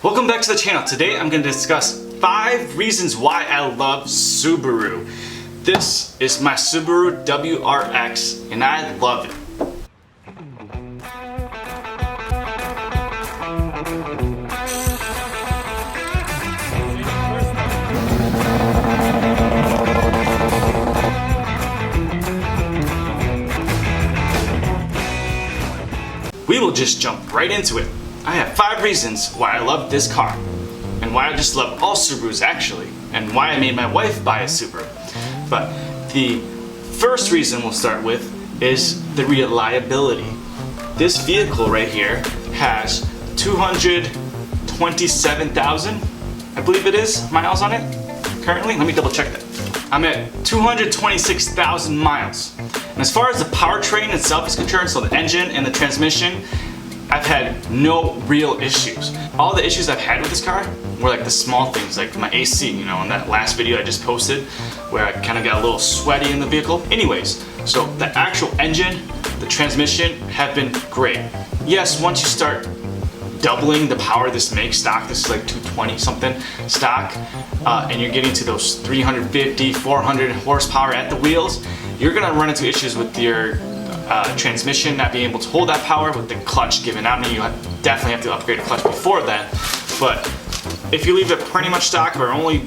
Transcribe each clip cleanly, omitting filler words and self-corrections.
Welcome back to the channel. Today I'm going to discuss 5 reasons why I love Subaru. This is my Subaru WRX and I love it. We will just jump right into it. I have 5 reasons why I love this car, and why I just love all Subarus actually, and why I made my wife buy a Subaru. But the first reason we'll start with is the reliability. This vehicle right here has 227,000, I believe it is, miles on it currently. Let me double check that. I'm at 226,000 miles. And as far as the powertrain itself is concerned, so the engine and the transmission, I've had no real issues. All the issues I've had with this car were like the small things, like my AC, you know, in that last video I just posted, where I kind of got a little sweaty in the vehicle. Anyways, so the actual engine, the transmission have been great. Yes, once you start doubling the power this makes stock, this is like 220 something stock, and you're getting to those 350, 400 horsepower at the wheels, you're gonna run into issues with your transmission not being able to hold that power, with the clutch giving out. I mean, you definitely have to upgrade the clutch before that, but if you leave it pretty much stock or only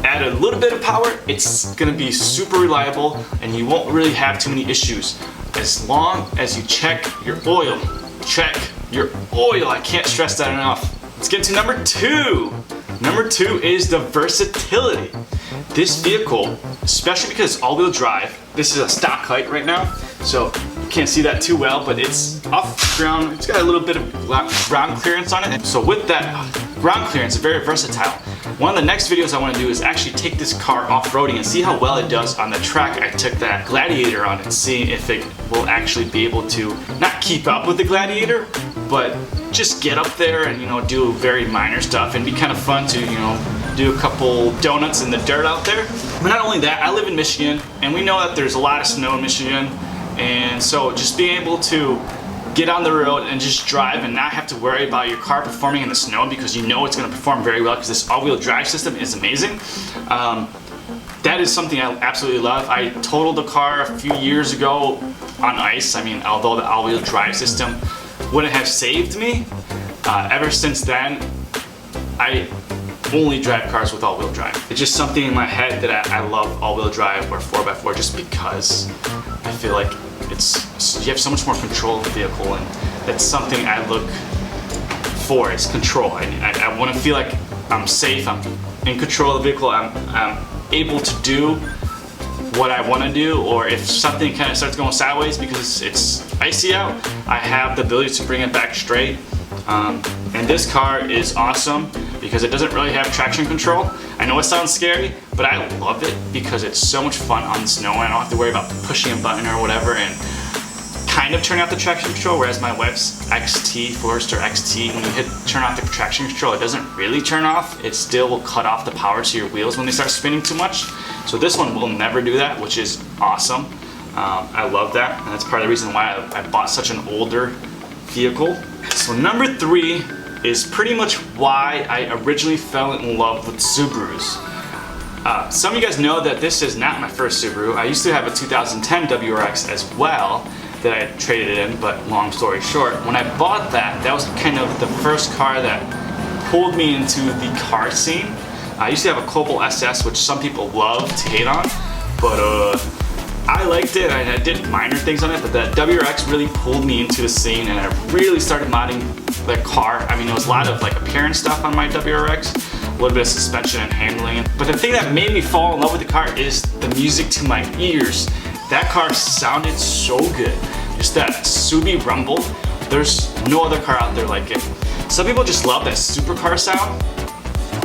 add a little bit of power, it's gonna be super reliable and you won't really have too many issues as long as you check your oil. Check your oil. I can't stress that enough. Let's get to number 2. Number 2 is the versatility. This vehicle, especially because it's all-wheel drive, this is a stock height right now, so you can't see that too well, but it's off the ground. It's got a little bit of ground clearance on it. So with that ground clearance, it's very versatile. One of the next videos I want to do is actually take this car off-roading and see how well it does on the track. I took that Gladiator on it, see if it will actually be able to not keep up with the Gladiator, but just get up there and, you know, do very minor stuff and be kind of fun to, you know, do a couple donuts in the dirt out there. But not only that, I live in Michigan and we know that there's a lot of snow in Michigan, and so just being able to get on the road and just drive and not have to worry about your car performing in the snow, because you know it's going to perform very well because this all-wheel drive system is amazing. That is something I absolutely love. I totaled the car a few years ago on ice. I mean, although the all-wheel drive system wouldn't have saved me, ever since then I only drive cars with all-wheel drive. It's just something in my head that I love all-wheel drive or 4x4 just because I feel like you have so much more control of the vehicle, and that's something I look for, is control. I want to feel like I'm safe, I'm in control of the vehicle, I'm able to do what I want to do, or if something kind of starts going sideways because it's icy out, I have the ability to bring it back straight. And this car is awesome because it doesn't really have traction control. I know it sounds scary, but I love it because it's so much fun on the snow and I don't have to worry about pushing a button or whatever and kind of turn out the traction control, whereas my wife's XT, Forester XT, when you turn off the traction control, it doesn't really turn off. It still will cut off the power to your wheels when they start spinning too much. So this one will never do that, which is awesome. I love that, and that's part of the reason why I bought such an older vehicle. So number 3 is pretty much why I originally fell in love with Subarus. Some of you guys know that this is not my first Subaru. I used to have a 2010 WRX as well that I traded in, but long story short, when I bought that, that was kind of the first car that pulled me into the car scene. I used to have a Cobalt SS, which some people love to hate on, but I liked it. I did minor things on it, but the WRX really pulled me into the scene, and I really started modding the car. I mean, there was a lot of like appearance stuff on my WRX, a little bit of suspension and handling. But the thing that made me fall in love with the car is the music to my ears. That car sounded so good. Just that Subie rumble. There's no other car out there like it. Some people just love that supercar sound.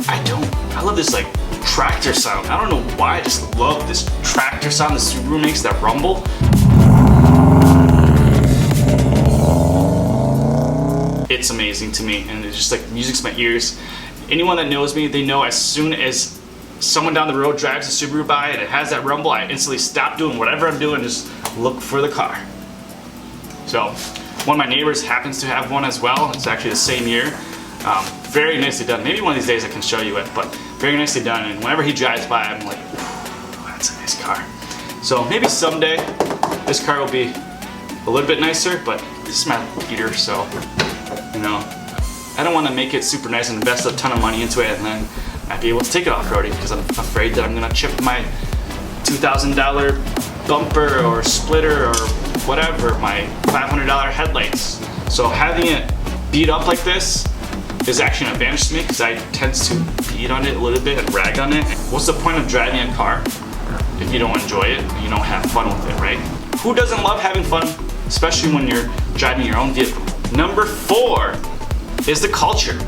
I don't. I love this like tractor sound. I don't know why, I just love this tractor sound the Subaru makes, that rumble. It's amazing to me, and it's just like music's my ears. Anyone that knows me, they know as soon as someone down the road drives a Subaru by and it has that rumble, I instantly stop doing whatever I'm doing and just look for the car. So one of my neighbors happens to have one as well. It's actually the same year. very nicely done. Maybe one of these days I can show you it, but very nicely done. And whenever he drives by, I'm like, that's a nice car. So maybe someday this car will be a little bit nicer, but this is my beater, so, you know, I don't want to make it super nice and invest a ton of money into it and then not be able to take it off-roading because I'm afraid that I'm going to chip my $2,000 bumper or splitter or whatever, my $500 headlights. So having it beat up like this is actually an advantage to me because I tend to beat on it a little bit and rag on it. What's the point of driving a car if you don't enjoy it and you don't have fun with it, right? Who doesn't love having fun, especially when you're driving your own vehicle? Number 4 is the culture.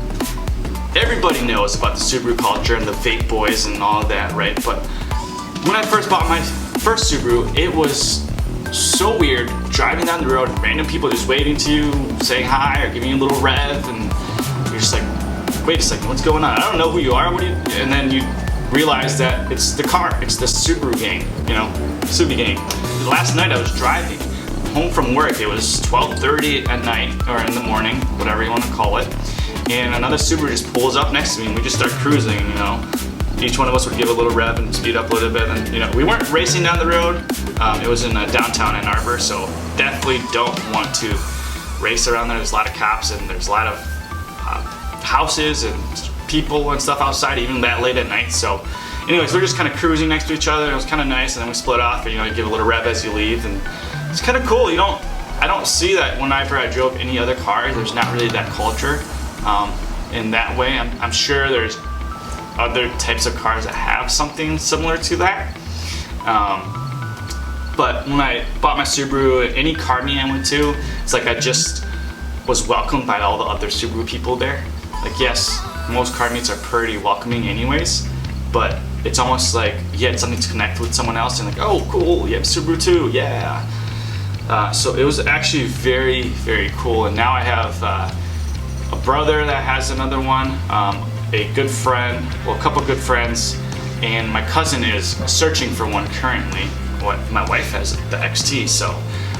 Everybody knows about the Subaru culture and the vape boys and all of that, right? But when I first bought my first Subaru, it was so weird driving down the road, random people just waving to you, saying hi or giving you a little rev, and you're just like, wait a second, what's going on? I don't know who you are, what do you? And then you realize that it's the car, it's the Subaru gang, you know, Subie gang. Last night I was driving home from work. It was 12:30 at night, or in the morning, whatever you want to call it, and another Subaru just pulls up next to me and we just start cruising, you know. Each one of us would give a little rev and speed up a little bit, and you know, we weren't racing down the road. It was in downtown Ann Arbor, so definitely don't want to race around there. There's a lot of cops and there's a lot of houses and people and stuff outside, even that late at night. So anyways, we're just kind of cruising next to each other, and it was kind of nice, and then we split off, and you know, you give a little rev as you leave, and it's kind of cool. I don't see that whenever I drove any other car. There's not really that culture in that way. I'm sure there's other types of cars that have something similar to that. But when I bought my Subaru, any car meet I went to, it's like I just was welcomed by all the other Subaru people there. Like, yes, most car meets are pretty welcoming anyways, but it's almost like you had something to connect with someone else and like, oh cool, you have Subaru too, yeah. So it was actually very, very cool. And now I have a brother that has another one, a good friend, well, a couple good friends, and my cousin is searching for one currently. My wife has the XT, so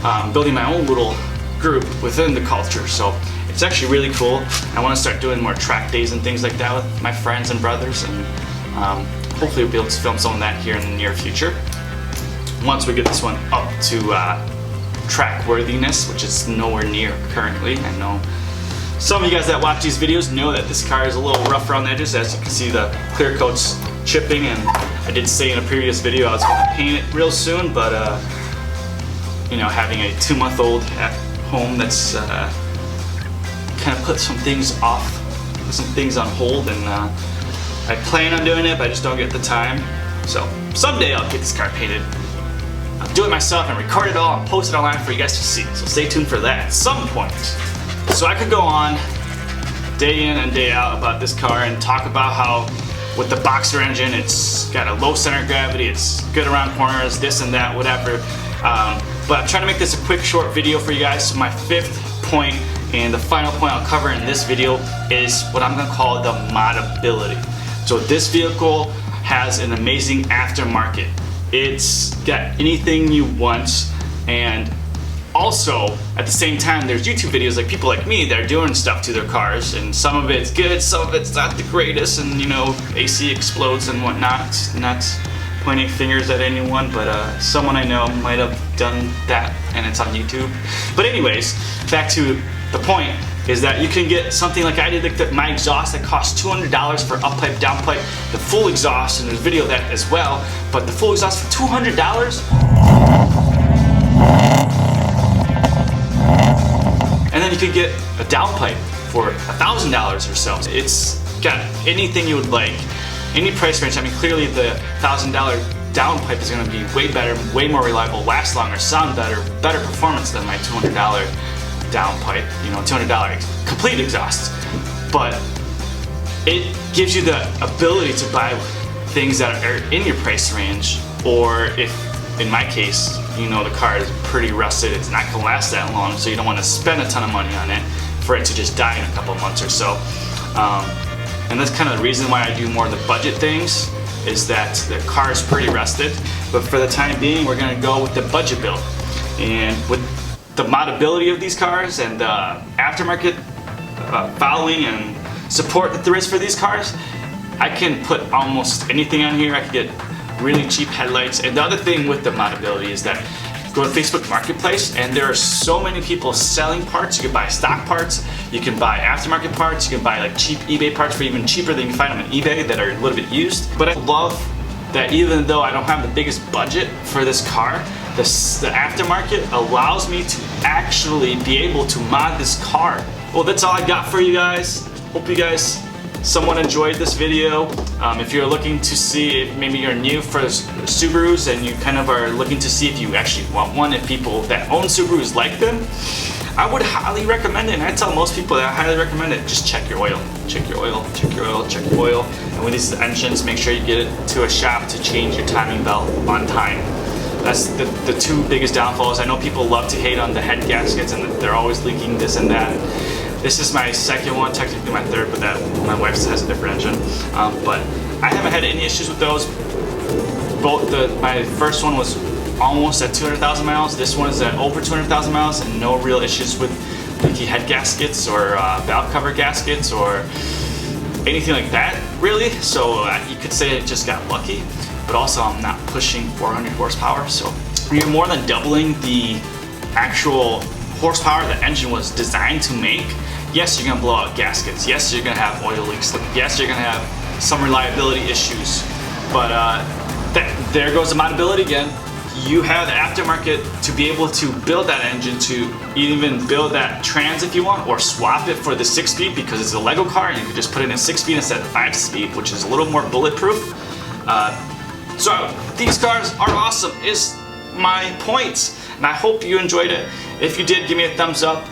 I'm building my own little group within the culture. So it's actually really cool. I want to start doing more track days and things like that with my friends and brothers, and hopefully we'll be able to film some of that here in the near future. Once we get this one up to track worthiness, which is nowhere near currently. I know some of you guys that watch these videos know that this car is a little rough around the edges. As you can see, the clear coat's chipping, and I did say in a previous video I was going to paint it real soon, but you know, having a 2-month-old at home, that's kind of put some things off, put some things on hold, and I plan on doing it, but I just don't get the time. So someday I'll get this car painted. I'll do it myself and record it all and post it online for you guys to see. So stay tuned for that at some point. So I could go on day in and day out about this car and talk about how with the Boxer engine, it's got a low center of gravity, it's good around corners, this and that, whatever. But I'm trying to make this a quick short video for you guys. So my 5th point and the final point I'll cover in this video is what I'm gonna call the modability. So this vehicle has an amazing aftermarket. It's got anything you want, and also at the same time there's YouTube videos like people like me that are doing stuff to their cars, and some of it's good, some of it's not the greatest, and you know, AC explodes and whatnot. Not pointing fingers at anyone, but someone I know might have done that and it's on YouTube. But anyways, back to the point is that you can get something like I did, like my exhaust that costs $200 for up pipe, down pipe, the full exhaust, and there's a video of that as well, but the full exhaust for $200? And then you could get a down pipe for $1,000 or so. It's got anything you would like, any price range. I mean, clearly the $1,000 down pipe is going to be way better, way more reliable, last longer, sound better, better performance than my $200 down pipe, you know, $200 complete exhaust. But it gives you the ability to buy things that are in your price range, or if, in my case, you know, the car is pretty rusted, it's not gonna last that long, so you don't want to spend a ton of money on it for it to just die in a couple months or so. And that's kind of the reason why I do more of the budget things, is that the car is pretty rusted, but for the time being we're gonna go with the budget build. And with the modability of these cars and the aftermarket following and support that there is for these cars, I can put almost anything on here. I can get really cheap headlights. And the other thing with the moddability is that go to Facebook Marketplace and there are so many people selling parts. You can buy stock parts, you can buy aftermarket parts, you can buy like cheap eBay parts for even cheaper than you can find them on eBay that are a little bit used. But I love that even though I don't have the biggest budget for this car, the aftermarket allows me to actually be able to mod this car. Well, that's all I got for you guys. Hope you guys somewhat enjoyed this video. If you're looking to see if maybe you're new for Subarus and you kind of are looking to see if you actually want one, if people that own Subarus like them, I would highly recommend it. And I tell most people that I highly recommend it. Just check your oil. Check your oil, check your oil, check your oil. And with these engines, make sure you get it to a shop to change your timing belt on time. That's the two biggest downfalls. I know people love to hate on the head gaskets and they're always leaking this and that. This is my second one, technically my third, but that my wife's has a different engine. But I haven't had any issues with those. My first one was almost at 200,000 miles. This one is at over 200,000 miles, and no real issues with leaky head gaskets or valve cover gaskets or anything like that, really. So you could say I just got lucky. But also I'm not pushing 400 horsepower, so you're more than doubling the actual horsepower the engine was designed to make. Yes, you're gonna blow out gaskets. Yes, you're gonna have oil leaks. Yes, you're gonna have some reliability issues. But there goes the moddability again. You have the aftermarket to be able to build that engine, to even build that trans if you want, or swap it for the 6-speed because it's a Lego car and you could just put it in 6-speed instead of 5-speed, which is a little more bulletproof. So these cars are awesome is my point, and I hope you enjoyed it. If you did, give me a thumbs up.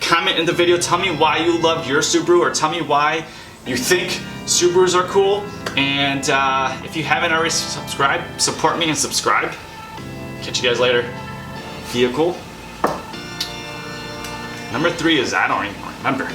Comment in the video, tell me why you loved your Subaru, or tell me why you think Subarus are cool. And if you haven't already subscribed, support me and subscribe. Catch you guys later. Vehicle. Number 3 is, I don't even remember.